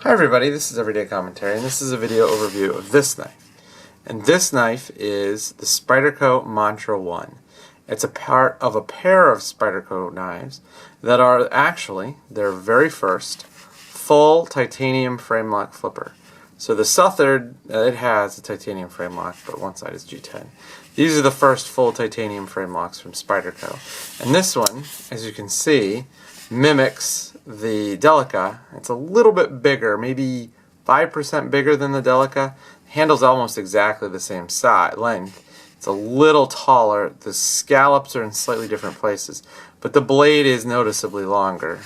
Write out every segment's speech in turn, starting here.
Hi everybody, this is Everyday Commentary, and this is a video overview of this knife. And this knife is the Spyderco Mantra 1. It's a part of a pair of Spyderco knives that are actually their very first full titanium frame lock flipper. So the Southard, it has a titanium frame lock, but one side is G10. These are the first full titanium frame locks from Spyderco. And this one, as you can see, mimics the Delica. It's a little bit bigger, maybe 5% bigger than the Delica. Handle's almost exactly the same size, length. It's a little taller. The scallops are in slightly different places, but the blade is noticeably longer.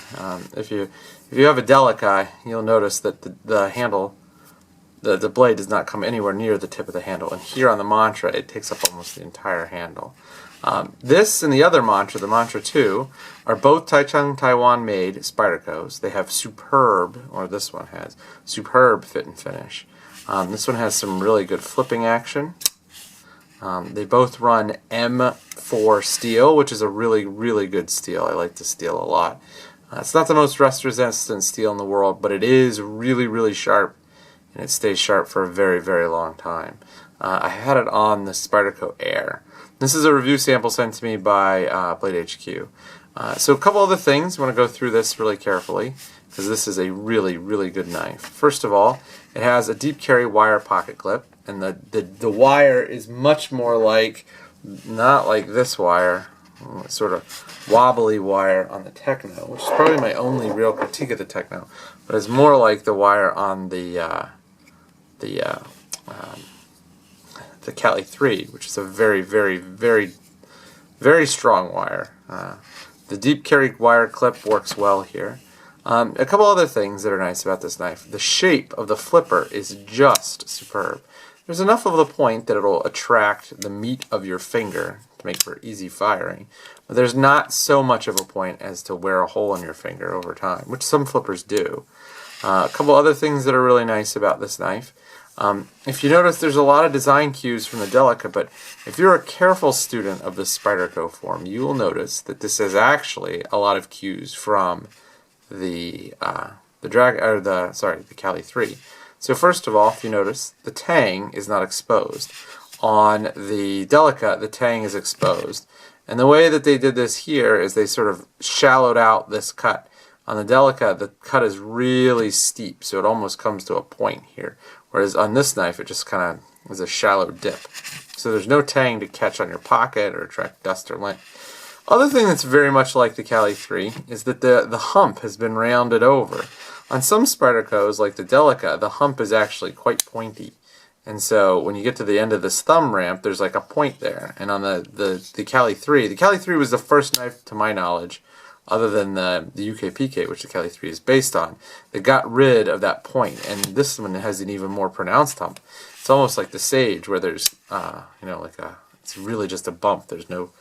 If you have a Delica, you'll notice that the handle, the blade does not come anywhere near the tip of the handle, and here on the Mantra it takes up almost the entire handle. This and the other Mantra, the Mantra 2, are both Taichung, Taiwan made Spydercos. They have superb, or this one has, superb fit and finish. This one has some really good flipping action. They both run M4 steel, which is a really, really good steel. I like the steel a lot. It's not the most rust resistant steel in the world, but it is really, really sharp, and it stays sharp for a very, very long time. I had it on the Spyderco Air. This is a review sample sent to me by Blade HQ. So a couple other things. I want to go through this really carefully because this is a really, really good knife. First of all, it has a deep carry wire pocket clip, and the wire is much more like, not like this wire, sort of wobbly wire on the Techno, which is probably my only real critique of the Techno, but it's more like the wire on the Cali 3, which is a very, very, very, very strong wire. The deep carry wire clip works well here. A couple other things that are nice about this knife. The shape of the flipper is just superb. There's enough of the point that it'll attract the meat of your finger to make for easy firing, but there's not so much of a point as to wear a hole in your finger over time, which some flippers do. A couple other things that are really nice about this knife. If you notice, there's a lot of design cues from the Delica, but if you're a careful student of the Spyderco form, you will notice that this is actually a lot of cues from the Cali 3. So first of all, if you notice, the tang is not exposed. On the Delica, the tang is exposed. And the way that they did this here is they sort of shallowed out this cut. On the Delica, the cut is really steep, so it almost comes to a point here. Whereas on this knife, it just kind of is a shallow dip. So there's no tang to catch on your pocket or attract dust or lint. Other thing that's very much like the Cali 3 is that the hump has been rounded over. On some Spydercos, like the Delica, the hump is actually quite pointy. And so when you get to the end of this thumb ramp, there's like a point there. And on the Cali 3, the Cali 3 was the first knife, to my knowledge, other than the UKPK, which the Cali 3 is based on, that got rid of that point. And this one has an even more pronounced hump. It's almost like the Sage, where there's, it's really just a bump. There's no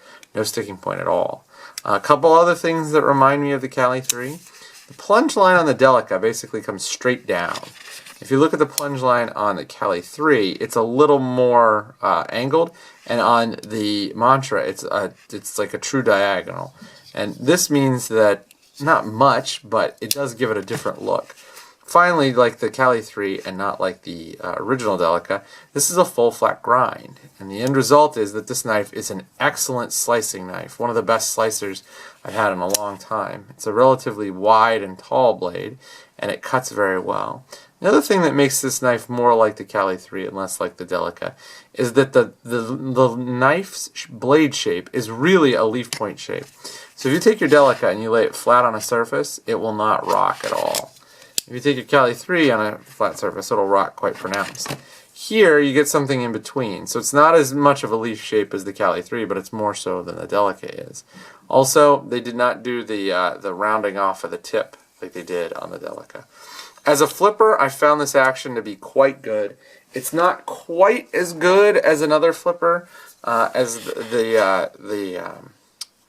sticking point at all. A couple other things that remind me of the Cali 3. The plunge line on the Delica basically comes straight down. If you look at the plunge line on the Cali 3, it's a little more angled, and on the Mantra, it's like a true diagonal. And this means that, not much, but it does give it a different look. Finally, like the Cali 3 and not like the original Delica, this is a full flat grind. And the end result is that this knife is an excellent slicing knife, one of the best slicers I've had in a long time. It's a relatively wide and tall blade, and it cuts very well. Another thing that makes this knife more like the Cali 3 and less like the Delica is that the knife's blade shape is really a leaf point shape. So if you take your Delica and you lay it flat on a surface, it will not rock at all. If you take your Cali 3 on a flat surface, it'll rock quite pronounced. Here, you get something in between. So it's not as much of a leaf shape as the Cali 3, but it's more so than the Delica is. Also, they did not do the rounding off of the tip like they did on the Delica. As a flipper, I found this action to be quite good. It's not quite as good as another flipper, as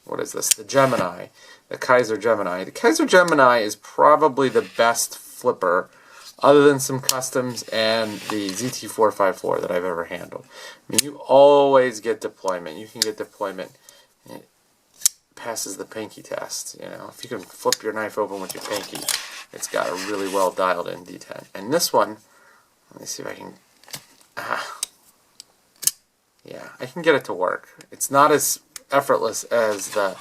what is this? The Gemini, the Kaiser Gemini. The Kaiser Gemini is probably the best flipper, other than some customs and the ZT454 that I've ever handled. I mean, you always get deployment. You can get deployment passes the pinky test. You know, if you can flip your knife open with your pinky, it's got a really well dialed in detent. And this one, let me see if I can. Yeah, I can get it to work. It's not as effortless as the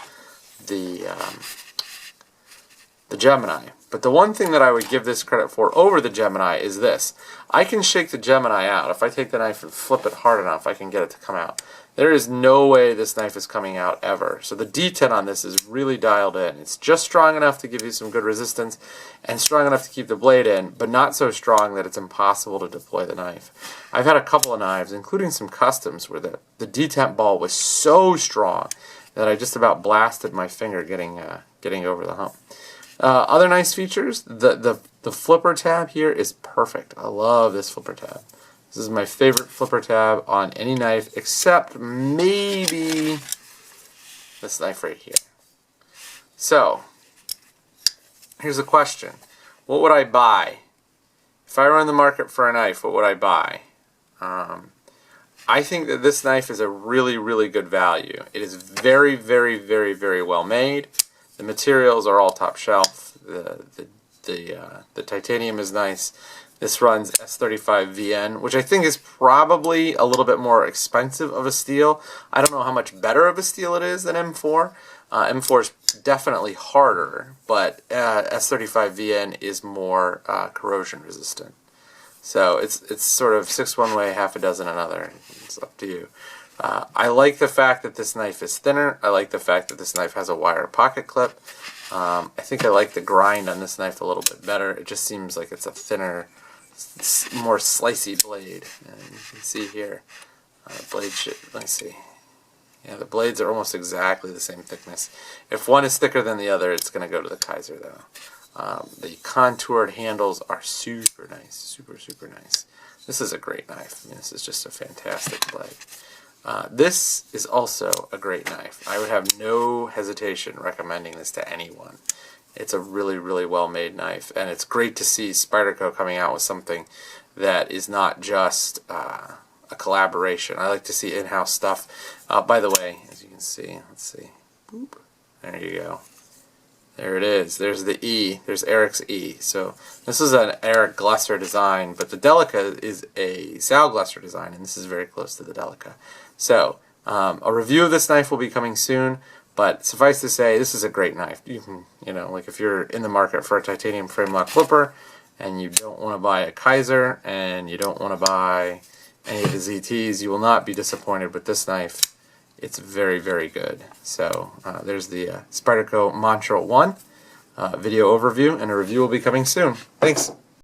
Gemini. But the one thing that I would give this credit for over the Gemini is this. I can shake the Gemini out. If I take the knife and flip it hard enough, I can get it to come out. There is no way this knife is coming out ever. So the detent on this is really dialed in. It's just strong enough to give you some good resistance and strong enough to keep the blade in, but not so strong that it's impossible to deploy the knife. I've had a couple of knives, including some customs, where the detent ball was so strong that I just about blasted my finger getting over the hump. Other nice features, the flipper tab here is perfect. I love this flipper tab. This is my favorite flipper tab on any knife, except maybe this knife right here. So, here's a question. What would I buy? If I were in the market for a knife, what would I buy? I think that this knife is a really, really good value. It is very, very, very, very well made. The materials are all top shelf. The titanium is nice. This runs S35VN, which I think is probably a little bit more expensive of a steel. I don't know how much better of a steel it is than M4. M4 is definitely harder, but S35VN is more corrosion resistant. So it's sort of 6 one way, half a dozen another. It's up to you. I like the fact that this knife is thinner. I like the fact that this knife has a wire pocket clip. I think I like the grind on this knife a little bit better. It just seems like it's a thinner, more slicey blade. And you can see here, blade let me see. Yeah, the blades are almost exactly the same thickness. If one is thicker than the other, it's going to go to the Kaiser though. The contoured handles are super nice, super, super nice. This is a great knife. I mean, this is just a fantastic blade. This is also a great knife. I would have no hesitation recommending this to anyone. It's a really, really well-made knife, and it's great to see Spyderco coming out with something that is not just a collaboration. I like to see in-house stuff. By the way, as you can see, let's see. Boop. There you go. There it is. There's the E. There's Eric's E. So this is an Eric Glesser design, but the Delica is a Sal Glesser design, and this is very close to the Delica. So a review of this knife will be coming soon, but suffice to say, this is a great knife. You can, like if you're in the market for a titanium frame lock flipper, and you don't want to buy a Kaiser, and you don't want to buy any of the ZTs, you will not be disappointed with this knife. It's very, very good. So there's the Spyderco Mantra 1 video overview, and a review will be coming soon. Thanks.